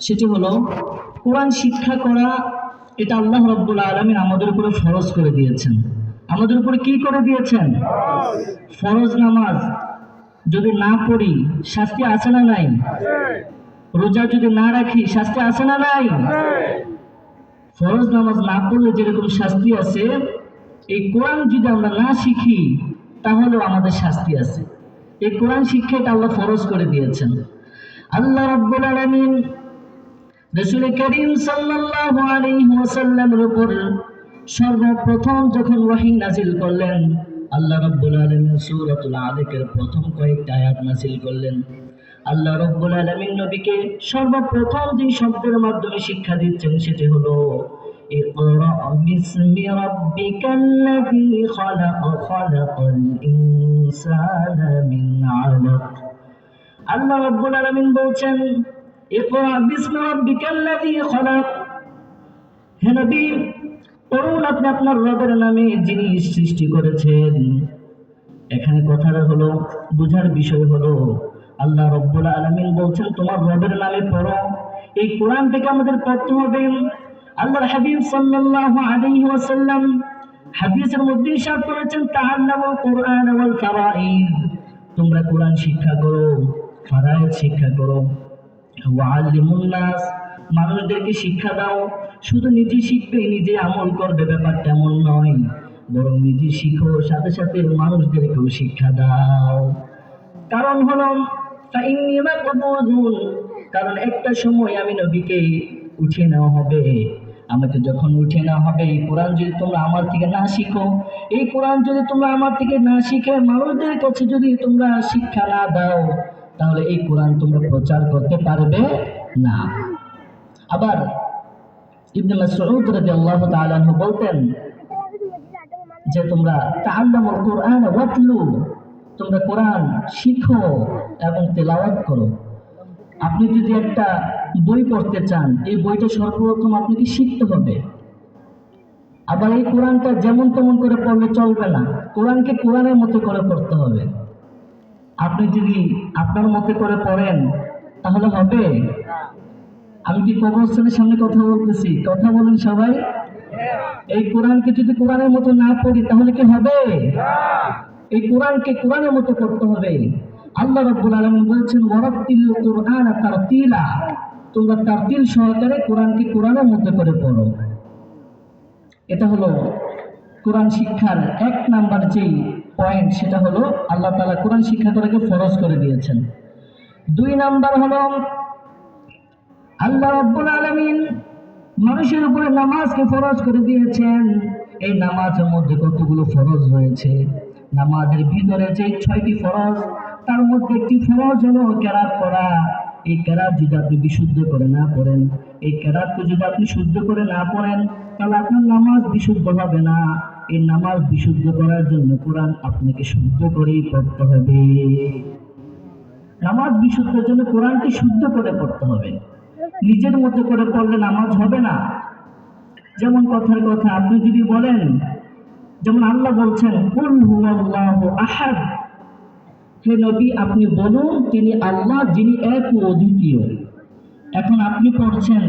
সেটি হলো কোরআন শিক্ষা করা। এটা আল্লাহ রাব্বুল আলামিন আমাদের উপরে ফরজ করে দিয়েছেন। আমাদের উপরে কি করে দিয়েছেন? ফরজ নামাজ যদি না পড়ি শাস্তি আছে না নাই? রোজা যদি না রাখি শাস্তি আছে না নাই? ফরজ নামাজ না পড়লে যেরকম শাস্তি আছে, এই কোরআন যদি আমরা না শিখি তাহলেও আমাদের শাস্তি আছে। এই কোরআন শিক্ষাটা আল্লাহ ফরজ করে দিয়েছেন। আল্লাহ রাব্বুল আলামিন রাসূল করিম সাল্লাল্লাহু আলাইহি ওয়াসাল্লামের উপর সর্বপ্রথম যখন ওহী নাযিল করলেন, আল্লাহ রাব্বুল আলামিন সূরাতুল আলাকের প্রথম কয়েকটা আয়াত নাযিল করলেন। আল্লাহ রাব্বুল আলামিন নবীকে সর্বপ্রথম যে শব্দের মাধ্যমে শিক্ষা দিচ্ছেন সেটি হলো ইকরা বিসমি রাব্বিকাল্লাযী খালাক খালাকাল ইনসানা মিন আলাক। আল্লাহ রাব্বুল আলামিন বলছেন ইকরা বিসমি রাব্বিকাল্লাযী খালাক, হে নবী পড়ুন আপনি আপনার রবের নামে যিনি সৃষ্টি করেছেন। এখানে কথাটা হলো, বুঝার বিষয় হলো আল্লাহ রাব্বুল আলামিন বলছেন তোমার রবের নামে পড়ো। এই কোরআন থেকে আমাদের পড়তে হবে। আল্লাহর হাবিব সাল্লাল্লাহু আলাইহি ওয়াসাল্লাম হাদিসের মধ্যে ইরশাদ করেছেন তাআল্লামুল কুরআন ওয়াল ফারাঈদ, তোমরা কোরআন শিক্ষা করো, ফারায়েদ শিক্ষা করো। ওয়াআল্লিমুন নাস, মানুষদেরকে শিক্ষা দাও। শুধু নিজে শিখবে নিজে আমল করবে ব্যাপারটা এমন নয়, বরং নিজে শিখো সাথে সাথে মানুষদেরকেও শিক্ষা দাও। কারণ হলো ফাইন্নী মাকবুদুন, কারণ একটা সময় আমি নবীকে উঠিয়ে নেওয়া হবে। আমাকে যখন উঠিয়ে নেওয়া হবে, এই কোরআন যদি তোমরা আমার থেকে না শিখো, এই কোরআন যদি তোমরা আমার থেকে না শিখে মানুষদের কাছে যদি তোমরা শিক্ষা না দাও, তাহলে এই কোরআন তোমরা প্রচার করতে পারবে না। আবার ইবনে মাসউদ রাদিয়াল্লাহু তাআলা আনহু বলতেন যে তোমরা তাআল্লামুল কুরআন ওয়াতলু, তোমরা কোরআন শিখো এবং তেলাওয়াত করো। আপনি যদি একটা বই পড়তে চান, এই বইটা সর্বপ্রথম আপনাকে শিখতে হবে। আবার এই কোরআনটা যেমন তেমন করে পড়লে চলবে না, কোরআনকে কোরআনের মতো করে পড়তে হবে। আপনি যদি আপনার মতো করে পড়েন তাহলে হবে? আমি কি কবরস্থানের সামনে কথা বলতেছি? কথা বলেন সবাই। এই কোরআনকে যদি কোরআনের মতো না পড়ি তাহলে কি হবে? এই কোরআনকে কোরআনের মতো করতে হবে। আল্লাহ রাব্বুল আলামিন বলছেন ওয়ারাত্তিল কুরআন তারতিলা, তোমরা তারতিল সহকারে কোরআনকে কোরআনের মতো করে পড়ো। এটা হলো কোরআন শিক্ষার এক নাম্বার যেই পয়েন্ট, সেটা হলো আল্লাহ তাআলা কোরআন শিক্ষা করাকে ফরজ করে দিয়েছেন। দুই নাম্বার হলো আল্লাহ রাব্বুল আলামিন মানুষের উপরে নামাজকে ফরজ করে দিয়েছেন। এই নামাজের মধ্যে কতগুলো ফরজ রয়েছে? নামাজের ভিতরে যে 6টি ফরজ, তার মধ্যে একটি ফরজ হলো কেরাত পড়া। এই কেরাত যদি আপনি বিশুদ্ধ করে না পড়েন, এই কেরাতকে যদি আপনি শুদ্ধ করে না পড়েন, তাহলে আপনার নামাজ বিশুদ্ধ হবে না। এই নামাজ বিশুদ্ধ করার জন্য কোরআন আপনাকে শুদ্ধ করেই পড়তে হবে। নামাজ বিশুদ্ধের জন্য কোরআনকে শুদ্ধ করে পড়তে হবে। নিজের মতো করে পড়লে নামাজ হবে না। যেমন কথার কথা আপনি যদি বলেন, যেমন আল্লাহ বলছেন কুল হুয়াল্লাহু আহাদ, হে নবী আপনি বলুন তিনি আল্লাহ যিনি এক ও অদ্বিতীয়। এখন আপনি পড়ছেন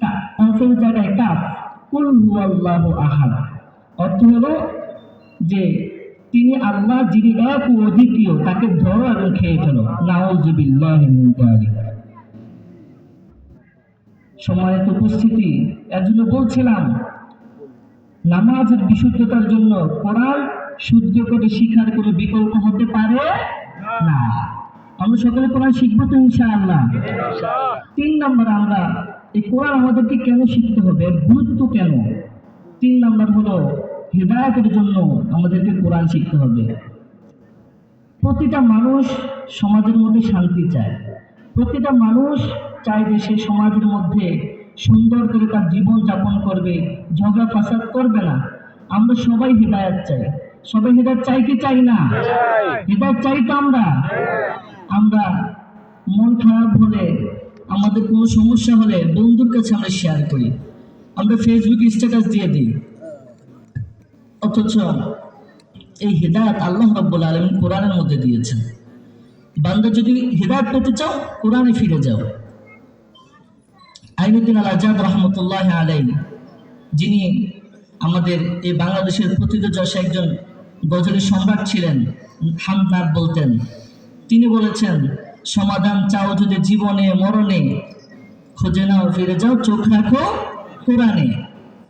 কাফের জায়গায় কাফ, কুল হুয়াল্লাহু আহাদ, অর্থ হলো যে তিনি আল্লাহ যিনি এক ও অদ্বিতীয়, তাকে ধরো এবং খেয়ে ফেলো। নাউযুবিল্লাহি মিন যালিক। সম্মানিত উপস্থিতি, এর জন্য বলছিলাম নামাজের বিশুদ্ধতার জন্য কোরআন শুদ্ধ করে শিখার কোনো বিকল্প হতে পারে না। আমরা সকলে কোরআন শিখবো তো ইনশাআল্লাহ। 3 নম্বর, আমরা এই কোরআন আমাদেরকে কেন শিখতে হবে, গুরুত্ব কেন? 3 নম্বর হলো হিদায়াতের জন্য আমাদেরকে কোরআন শিখতে হবে। প্রতিটা মানুষ সমাজের মধ্যে শান্তি চায়। প্রতিটা মানুষ চায় যে সে সমাজের মধ্যে সুন্দর করে তার জীবন যাপন করবে, ঝগড়া ফাসাদ করবে না। আমরা সবাই হিদায়াত চাই। সবাই হিদায়াত চাই কি চাই না? হিদায়াত চাই তো আমরা। আমরা মন খারাপ হলে, আমাদের কোনো সমস্যা হলে বন্ধুর কাছে আমরা শেয়ার করি, আমরা ফেসবুকে স্ট্যাটাস দিয়ে দিই। অথচ এই হিদায়াত আল্লাহ রাব্বুল আলামিন কোরআনের মধ্যে দিয়েছেন। বান্দা যদি হিদায়াত পেতে চাও কোরআনে ফিরে যাও। আইনুদ্দিন আল আজাদ রহমতুল্লাহ আলাইহি, যিনি আমাদের এই বাংলাদেশের প্রথিতযশা একজন গজলের সম্রাট ছিলেন, হামদনাথ বলতেন। তিনি বলেছেন, সমাধান চাও যদি জীবনে মরণে, খুঁজে নাও ফিরে যাও চোখ রাখো কোরআনে।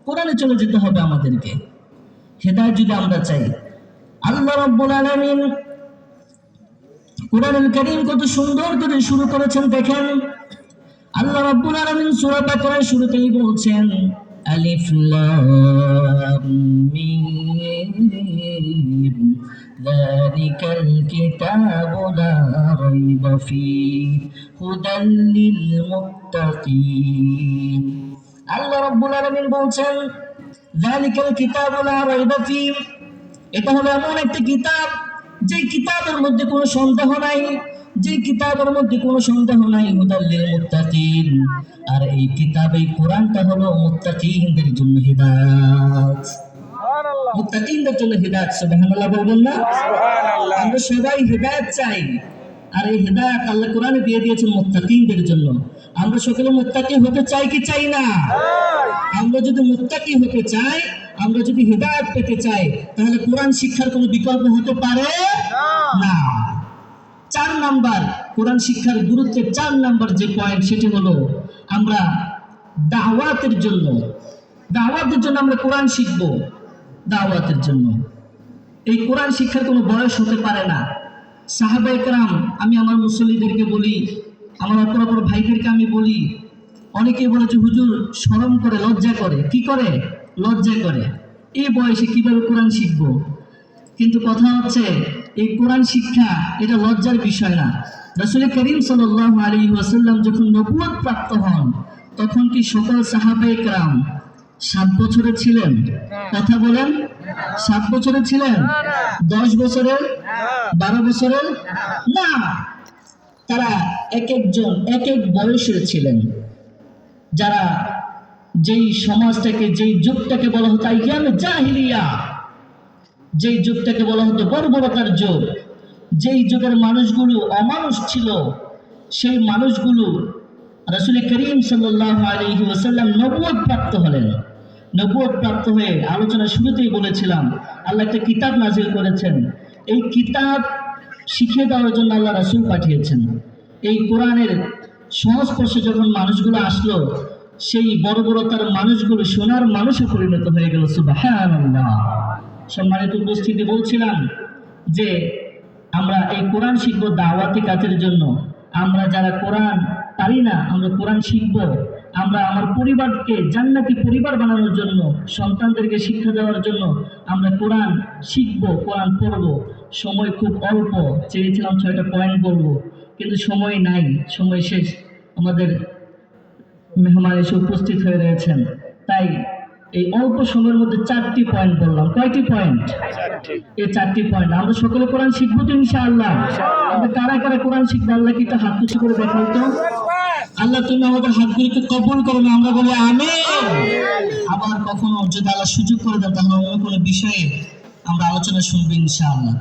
কোরআনে চলে যেতে হবে আমাদেরকে। হেদায়েত যদি আমরা চাই, আল্লাহ রাব্বুল আলামিন কোরআনুল কারীম কত সুন্দর করে শুরু করেছেন দেখেন। আল্লাহ রাব্বুল আলামিন সূরা বাকারার শুরুতেই বলছেন, আলিফ লাম মিম যালিকাল কিতাবু লা রাইবা ফীহি হুদাল লিল মুত্তাকিন। আল্লাহ রাব্বুল আলামিন বলছেন, যালিকাল কিতাবু লা রাইবা ফীহি, এটা হলো এমন একটি কিতাব যে কিতাবের মধ্যে কোনো সন্দেহ নাই, যে কিতাবের মধ্যে কোনো সন্দেহ নাই, হুদাল লিল মুত্তাকিন। আর এই কিতাব, এই কোরআনটা হলো মুত্তাকিনদের জন্য হিদায়াত, সুবহানাল্লাহ, মুত্তাকিনদের জন্য হিদায়াত। সুবহানাল্লাহ বলবেন না? সুবহানাল্লাহ। আমরা সবাই হিদায়াত চাই, আর এই হিদায়াত আল্লাহ কোরআনে দিয়ে দিয়েছেন মুত্তাকিনদের জন্য। আমরা সকলে মুত্তাকি হতে চাই কি চাই না? আমরা যদি মুত্তাকি হতে চাই, আমরা যদি হিদায়াত পেতে চাই, তাহলে কোরআন শিক্ষার কোনো বিকল্প হতে পারে না। 4 নাম্বার কোরআন শিক্ষার গুরুত্বের 4 নাম্বার যে পয়েন্ট, সেটি হলো আমরা দাওয়াতের জন্য আমরা কোরআন শিখব। দাওয়াতের জন্য এই কোরআন শিক্ষার কোনো বয়স হতে পারে না। সাহাবায়ে কেরাম, আমি আমার মুসল্লিদেরকে বলি, আমার অপর ভাইদেরকে আমি বলি, অনেকেই বলেছে হুজুর শরম করে, লজ্জা করে। কি করে? লজ্জা করে। এই বয়সে কিভাবে কোরআন শিখবো? কিন্তু কথা হচ্ছে, এই কোরআন শিক্ষা এটা লজ্জার বিষয় না। রাসূল করিম সাল্লাল্লাহু আলাইহি ওয়াসাল্লাম যখন নবুয়ত প্রাপ্ত হন, তখন কি সকল সাহাবায়ে কেরাম 7 বছরের ছিলেন? কথা বলেন, 7 বছরের ছিলেন? 10 বছরের? 12 বছরের? না, তারা এক একজন এক এক বয়সের ছিলেন। যারা যেই সমাজটাকে, যেই যুগটাকে বলা হতো আইয়ামে জাহিলিয়া, যেই যুগটাকে বলা হতো বর্বরতার যুগ, যেই যুগের মানুষগুলো অমানুষ ছিল, সেই মানুষগুলো রাসূল করিম সাল্লাল্লাহু আলাইহি ওয়াসাল্লাম নবুয়ত প্রাপ্ত হলেন। নবুয়ত প্রাপ্ত হয়ে আলোচনা শুরুতেই বলেছিলাম, আল্লাহ একটা কিতাব নাজিল করেছেন। এই কিতাব শিখিয়ে দেওয়ার জন্য আল্লাহ রাসূল পাঠিয়েছেন। এই কোরআনের সংস্পর্শে যখন মানুষগুলো আসলো, সেই বর্বরতার মানুষগুলো সোনার মানুষে পরিণত হয়ে গেল। সুবহানাল্লাহ। সম্মানিত উপস্থিতি, বলছিলাম যে আমরা এই কোরআন শিখব দাওয়াতি কাজের জন্য। আমরা যারা কোরআন পারি না, আমরা কোরআন শিখব। আমরা আমার পরিবারকে জান্নাতি পরিবার বানানোর জন্য, সন্তানদেরকে শিক্ষা দেওয়ার জন্য আমরা কোরআন শিখব, কোরআন পড়ব। সময় খুব অল্প, চেয়েছিলাম 6টা পয়েন্ট বলবো, কিন্তু সময় নাই, সময় শেষ। আমাদের মেহমান এসে উপস্থিত হয়ে রয়েছেন, তাই এই অল্প সময়ের মধ্যে 4টি পয়েন্ট বললাম। কয়টি পয়েন্ট? এই 4টি পয়েন্ট। আমরা সকলে কোরআন শিখবো তো ইনশাআল্লাহ? আমরা কারা কারা কোরআন শিখবো? আল্লাহ কি একটু হাত উঁচু করে দেখাই তো। আল্লাহ তুমি আমাদের হাতগুলিকে কবুল করো না, আমরা বলি আমিন। আবার কখনো যদি আল্লাহ সুযোগ করে দেন, তাহলে অন্য কোনো বিষয়ে আমরা আলোচনা শুনবো ইনশাআল্লাহ।